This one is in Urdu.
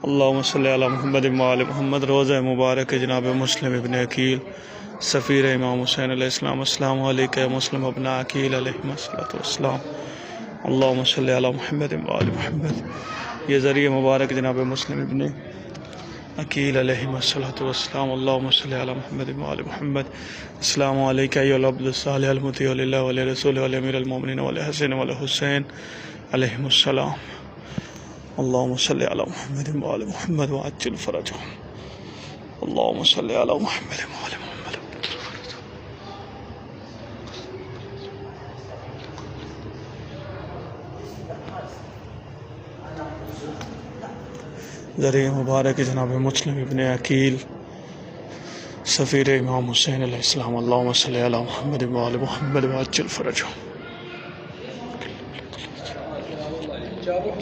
اللہم صلی علی محمد وعلی محمد۔ روزہ مبارک جناب مسلم ابن عقیل سفیر امام حسین علیہ السلام۔ السلام علیکہ مسلم ابن عقیل علیہ السلام۔ اللہم صلی علی محمد وعلی محمد۔ یہ ذریعہ مبارک جناب مسلم ابن عقیل علیہ السلام۔ اللہم صلی علی محمد وعلی محمد۔ السلام علیکہ ایھا العبد الصالح المطیع للہ ولرسولہ ولامیر المومنین ولحسن ولحسین علیہم السلام۔ اللہم صلی علی محمد وعلی محمد وعجل فرجہم۔ اللہم صلی علی محمد وعلی محمد۔ ذریعہ مبارک جناب مسلم ابن عقیل سفیر امام حسین علیہ السلام۔ اللہم صلی علی محمد وعلی محمد وعجل فرجہم۔ جابر